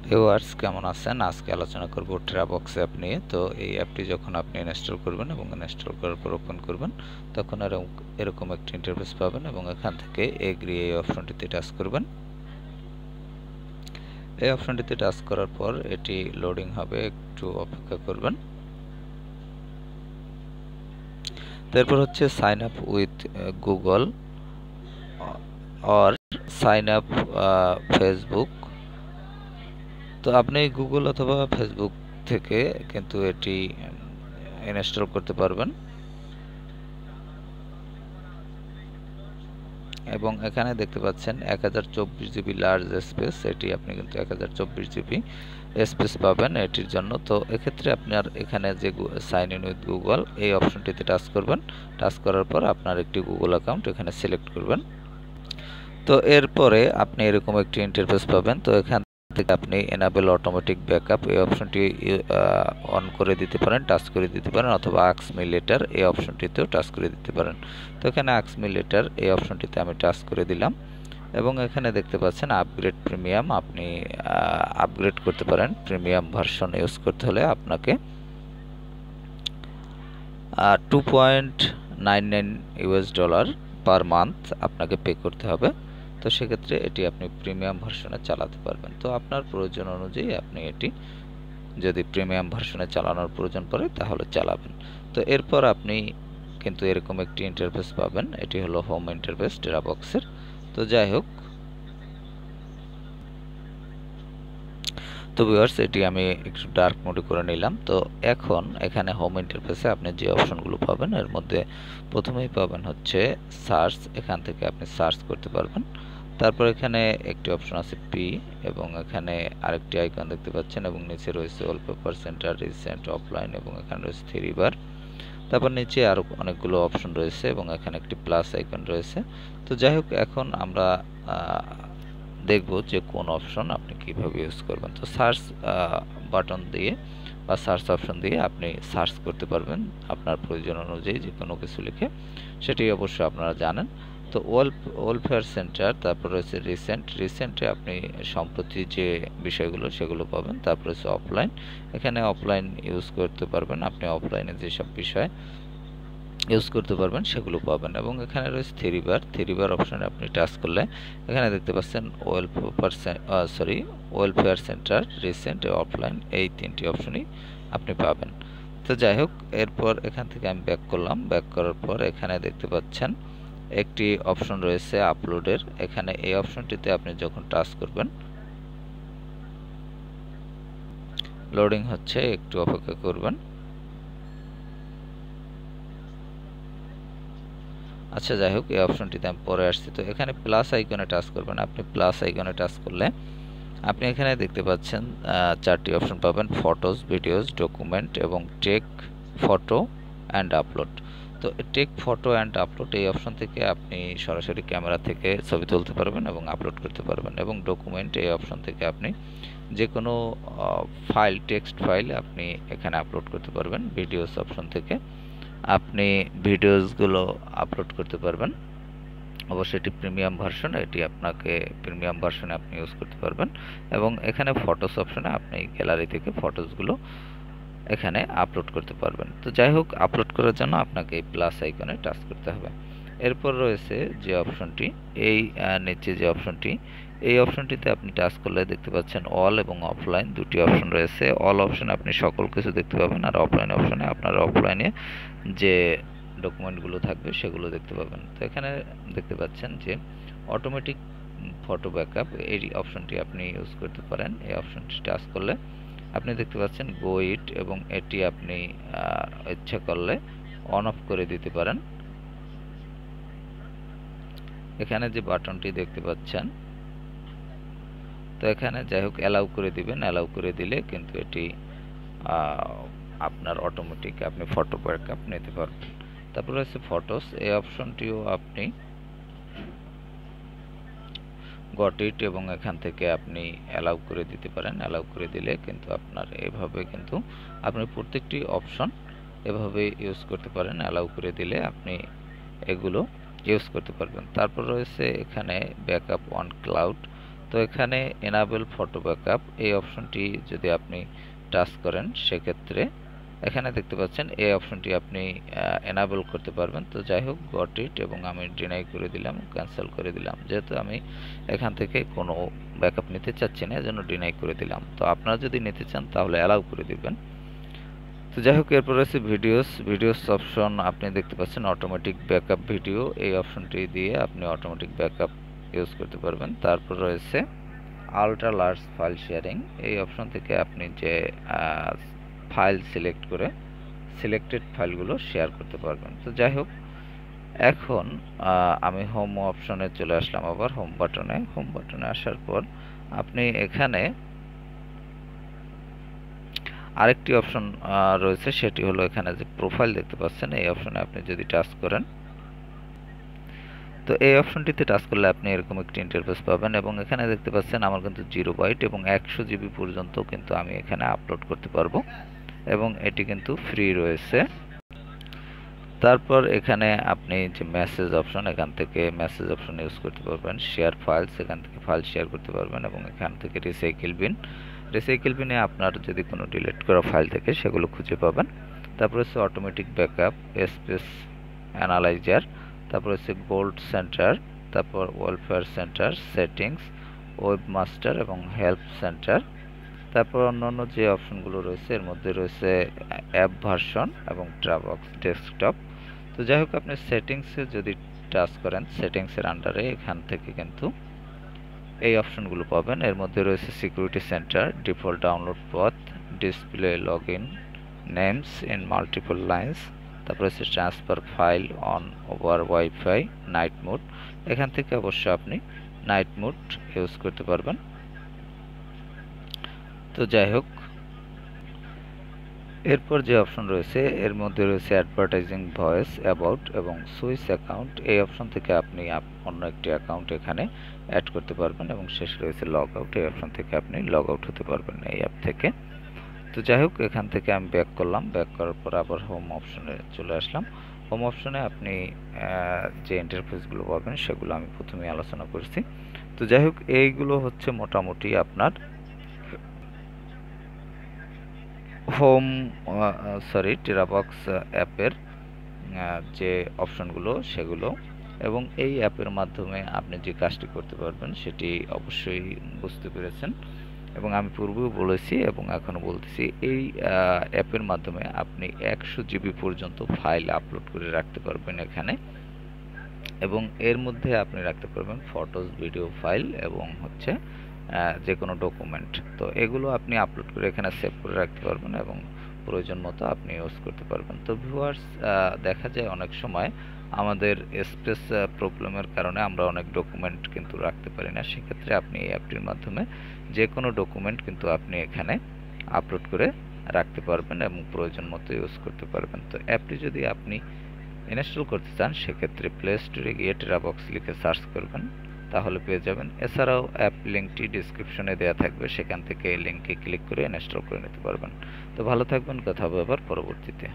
Viewers কেমন আছেন? আজকে আলোচনা করব TeraBox অ্যাপ নিয়ে। তো এই অ্যাপটি যখন আপনি ইনস্টল করবেন এবং ইনস্টল করার পর ওপেন করবেন, তখন এরকম একটি ইন্টারফেস পাবেন এবং এখান থেকে এগ্রি এই অপশনটিতে টাচ করবেন। এই অপশনটিতে টাচ করার পর এটি লোডিং হবে, একটু অপেক্ষা করবেন। তারপর হচ্ছে sign up with Google or sign up Facebook. তো আপনি গুগল অথবা ফেসবুক থেকে কিন্তু এটি ইনস্টল করতে পারবেন এবং এখানে দেখতে পাচ্ছেন 1024 জিবি লার্জ স্পেস। এটি আপনি কিন্তু 1024 জিবি স্পেস পাবেন এটির জন্য। তো এক্ষেত্রে আপনার এখানে যে সাইন ইন উইথ গুগল এই অপশনটিতে টাচ করবেন। টাচ করার পর আপনার একটি গুগল অ্যাকাউন্ট এখানে সিলেক্ট করবেন। তো এরপরে আপনি এরকম একটি ইন্টারফেস পাবেন। তো এখান থেকে আপনি এনাবেল অটোমেটিক ব্যাকআপ এই অপশনটি অন করে দিতে পারেন, টাচ করে দিতে পারেন, অথবা আস্ক মি লেটার এই অপশনটিতেও টাচ করে দিতে পারেন। তো এখানে আস্ক মি লেটার এই অপশনটিতে আমি টাচ করে দিলাম এবং এখানে দেখতে পাচ্ছেন আপগ্রেড প্রিমিয়াম। আপনি আপগ্রেড করতে পারেন। প্রিমিয়াম ভার্সন ইউজ করতে হলে আপনাকে $2.99 পার মান্থ আপনাকে পে করতে হবে। তো সেক্ষেত্রে এটি আপনি প্রিমিয়াম ভার্সনে চালাতে পারবেন। তো আপনার প্রয়োজন অনুযায়ী আপনি এটি যদি প্রিমিয়াম ভার্সনে চালানোর প্রয়োজন পড়ে তাহলে চালাবেন। তো এরপর আপনি কিন্তু এরকম একটি ইন্টারফেস পাবেন। এটি হলো হোম ইন্টারফেস টেরাবক্সের। তো যাই হোক, তো ভিউয়ার্স এটি আমি একটু ডার্ক মোডে করে নিলাম। তো এখন এখানে হোম ইন্টারফেসে আপনি যে অপশনগুলো পাবেন এর মধ্যে প্রথমেই পাবেন হচ্ছে সার্চ। এখান থেকে আপনি সার্চ করতে পারবেন। তারপর এখানে একটি অপশন আছে পি এবং এখানে আরেকটি আইকন দেখতে পাচ্ছেন এবং নিচে রয়েছে ওয়ালপেপার সেন্টার, রিসেন্ট, অফলাইন এবং এখানে রয়েছে 3 বার। তারপর নিচে আরো অনেকগুলো অপশন রয়েছে এবং এখানে একটি প্লাস আইকন রয়েছে। তো যাই হোক, এখন আমরা দেখব যে কোন অপশন আপনি কিভাবে ইউজ করবেন। তো সার্চ বাটন দিয়ে বা সার্চ অপশন দিয়ে আপনি সার্চ করতে পারবেন আপনার প্রয়োজন অনুযায়ী যে কোনো কিছু লিখে, সেটি অবশ্যই আপনারা জানেন। তো ওয়েলফেয়ার সেন্টার, তারপর রয়েছে রিসেন্টে আপনি সম্প্রতি যে বিষয়গুলো সেগুলো পাবেন। তারপর রয়েছে অফলাইন, এখানে অফলাইন ইউজ করতে পারবেন। আপনি অফলাইনে যেসব বিষয় ইউজ করতে পারবেন সেগুলো পাবেন এবং এখানে রয়েছে 3 বার অপশনে আপনি টাচ করলে এখানে দেখতে পাচ্ছেন ওয়েলফেয়ার সেন্টার, রিসেন্ট, অফলাইন এই 3টি অপশনই আপনি পাবেন। তো যাই হোক, এরপর এখান থেকে আমি ব্যাক করলাম। ব্যাক করার পর এখানে দেখতে পাচ্ছেন একটি অপশন রয়েছে আপলোডের। এখানে এই অপশনটিতে আপনি যখন টাচ করবেন, লোডিং হচ্ছে, একটু অপেক্ষা করবেন। আচ্ছা, যাই হোক, এই অপশনটিতে আমি পরে আসছি। তো এখানে প্লাস আইকনে টাচ করবেন। আপনি প্লাস আইকনে টাচ করলে আপনি এখানে দেখতে পাচ্ছেন 4টি অপশন পাবেন: ফটোস, ভিডিওস, ডকুমেন্ট এবং টেক ফটো অ্যান্ড আপলোড। তো টেক ফটো অ্যান্ড আপলোড এই অপশন থেকে আপনি সরাসরি ক্যামেরা থেকে ছবি তুলতে পারবেন এবং আপলোড করতে পারবেন। এবং ডকুমেন্ট এই অপশন থেকে আপনি যে কোনো ফাইল, টেক্সট ফাইল আপনি এখানে আপলোড করতে পারবেন। ভিডিওস অপশন থেকে আপনি ভিডিওসগুলো আপলোড করতে পারবেন। অবশ্যই এটি প্রিমিয়াম ভার্সন, এটি আপনাকে প্রিমিয়াম ভার্সনে আপনি ইউজ করতে পারবেন। এবং এখানে ফটোস অপশনে আপনি গ্যালারি থেকে ফটোসগুলো এখানে আপলোড করতে পারবেন। তো যাই হোক, আপলোড করার জন্য আপনাকে এই প্লাস আইকনে টাচ করতে হবে। এরপর রয়েছে যে অপশনটি, এই নিচে যে অপশনটি, এই অপশনটিতে আপনি টাচ করলে দেখতে পাচ্ছেন অল এবং অফলাইন দুটি অপশন রয়েছে। অল অপশনে আপনি সকল কিছু দেখতে পাবেন, আর অফলাইন অপশনে আপনার অফলাইনে যে ডকুমেন্টগুলো থাকবে সেগুলো দেখতে পাবেন। তো এখানে দেখতে পাচ্ছেন যে অটোমেটিক ফটো ব্যাকআপ, এই অপশনটি আপনি ইউজ করতে পারেন। এই অপশনটি টাচ করলে আপনি দেখতে পাচ্ছেন গো ইট এবং এটি আপনি ইচ্ছা করলে অন অফ করে দিতে পারেন। এখানে যে বাটনটি দেখতে পাচ্ছেন, তো এখানে যাই হোক অ্যালাউ করে দিবেন। অ্যালাউ করে দিলে কিন্তু এটি আপনার অটোমেটিক আপনি ফটো ব্যাকআপ নিতে পারবেন। তারপর রয়েছে ফটোস, এই অপশনটিও আপনি গট ইট এবং এখান থেকে আপনি অ্যালাউ করে দিতে পারেন। অ্যালাউ করে দিলে কিন্তু আপনার এভাবে কিন্তু আপনি প্রত্যেকটি অপশন এভাবে ইউজ করতে পারেন। অ্যালাউ করে দিলে আপনি এগুলো ইউজ করতে পারবেন। তারপর রয়েছে এখানে ব্যাকআপ অন ক্লাউড। তো এখানে এনাবেল ফটো ব্যাকআপ এই অপশনটি যদি আপনি টাচ করেন সেক্ষেত্রে এখানে দেখতে পাচ্ছেন এই অপশনটি আপনি এনাবেল করতে পারবেন। তো যাই হোক, গট ইট, এবং আমি ডিনাই করে দিলাম, ক্যান্সেল করে দিলাম, যেহেতু আমি এখান থেকে কোনো ব্যাকআপ নিতে চাচ্ছি না, এজন্য ডিনাই করে দিলাম। তো আপনারা যদি নিতে চান তাহলে অ্যালাউ করে দিবেন। তো যাই হোক, এরপর রয়েছে ভিডিওস অপশন। আপনি দেখতে পাচ্ছেন অটোমেটিক ব্যাকআপ ভিডিও, এই অপশনটি দিয়ে আপনি অটোমেটিক ব্যাকআপ ইউজ করতে পারবেন। তারপর রয়েছে আল্ট্রা লার্জ ফাইল শেয়ারিং, এই অপশন থেকে আপনি যে ফাইল সিলেক্ট করে সিলেক্টেড ফাইলগুলো শেয়ার করতে পারবেন। তো যাই হোক, এখন আমি হোম অপশনে চলে আসলাম, আবার হোম বাটনে আসার পর আপনি এখানে আরেকটি অপশন রয়েছে, সেটি হলো এখানে যে প্রোফাইল দেখতে পাচ্ছেন, এই অপশনে আপনি যদি টাচ করেন, তো এই অপশনটিতে টাচ করলে আপনি এরকম একটি ইন্টারফেস পাবেন, এবং এখানে দেখতে পাচ্ছেন আমার কিন্তু 0 বাইট এবং 100 জিবি পর্যন্ত কিন্তু আমি এখানে আপলোড করতে পারবো, এবং এটি কিন্তু ফ্রি রয়েছে। তারপর এখানে আপনি যে মেসেজ অপশন, এখান থেকে মেসেজ অপশন ইউজ করতে পারবেন। শেয়ার ফাইলস, এখান থেকে ফাইল শেয়ার করতে পারবেন, এবং এখান থেকে রিসাইকেল বিনে আপনার যদি কোনো ডিলিট করা ফাইল থাকে সেগুলো খুঁজে পাবেন। তারপর হচ্ছে অটোমেটিক ব্যাকআপ, স্পেস অ্যানালাইজার, তারপর হচ্ছে গোল্ড সেন্টার, তারপর welfare centre, settings, web master এবং হেল্প সেন্টার। তারপর অন্যান্য যে অপশনগুলো রয়েছে এর মধ্যে রয়েছে অ্যাপ ভার্সন এবং TeraBox ডেস্কটপ। তো যাই হোক, আপনি সেটিংসে যদি টাচ করেন, সেটিংসের আন্ডারে এখান থেকে কিন্তু এই অপশনগুলো পাবেন। এর মধ্যে রয়েছে সিকিউরিটি সেন্টার, ডিফল্ট ডাউনলোড পথ, display login, names in multiple lines, তারপর হচ্ছে transfer file on over wifi, night mode. এখান থেকে অবশ্য আপনি নাইট মোড ইউজ করতে পারবেন। তো যাই হোক, এরপর যে অপশন রয়েছে এর মধ্যে রয়েছে অ্যাডভার্টাইজিং, ভয়েস, অ্যাবাউট এবং সুইচ অ্যাকাউন্ট। এই অপশন থেকে আপনি অন্য একটি অ্যাকাউন্ট এখানে অ্যাড করতে পারবেন, এবং শেষ রয়েছে লগ আউট, এই অপশন থেকে আপনি লগ আউট হতে পারবেন এই অ্যাপ থেকে। তো যাই হোক, এখান থেকে আমি ব্যাক করলাম, ব্যাক করার পর আবার হোম অপশনে চলে আসলাম। হোম অপশনে আপনি যে ইন্টারফেসগুলো পাবেন সেগুলো আমি প্রথমেই আলোচনা করছি। তো যাই হোক, এইগুলো হচ্ছে মোটামুটি আপনার TeraBox অ্যাপের যে অপশনগুলো সেগুলো, এবং এই অ্যাপের মাধ্যমে আপনি যে কাজটি করতে পারবেন সেটি অবশ্যই বুঝতে পেরেছেন, এবং আমি পূর্বেও বলেছি এবং এখনও বলতেছি, এই অ্যাপের মাধ্যমে আপনি 100 জিবি পর্যন্ত ফাইল আপলোড করে রাখতে পারবেন এখানে, এবং এর মধ্যে আপনি রাখতে পারবেন ফটোজ, ভিডিও ফাইল এবং হচ্ছে যে কোনো ডকুমেন্ট। তো এগুলো আপনি আপলোড করে এখানে সেভ করে রাখতে পারবেন, এবং প্রয়োজন মতো আপনি ইউজ করতে পারবেন। তো ভিউয়ার্স, দেখা যায় অনেক সময় আমাদের স্পেস প্রবলেমের কারণে আমরা অনেক ডকুমেন্ট কিন্তু রাখতে পারি না, সেক্ষেত্রে আপনি এই অ্যাপটির মাধ্যমে যে কোনো ডকুমেন্ট কিন্তু আপনি এখানে আপলোড করে রাখতে পারবেন এবং প্রয়োজন মতো ইউজ করতে পারবেন। তো অ্যাপটি যদি আপনি ইনস্টল করতে চান সেক্ষেত্রে প্লে স্টোরে গিয়ে TeraBox লিখে সার্চ করবেন, তাহলে পেয়ে যাবেন। এছাড়াও অ্যাপ লিঙ্কটি ডিসক্রিপশনে দেওয়া থাকবে, সেখান থেকে এই লিঙ্কে ক্লিক করে ইনস্টল করে নিতে পারবেন। তো ভালো থাকবেন, কথা হবে আবার পরবর্তীতে।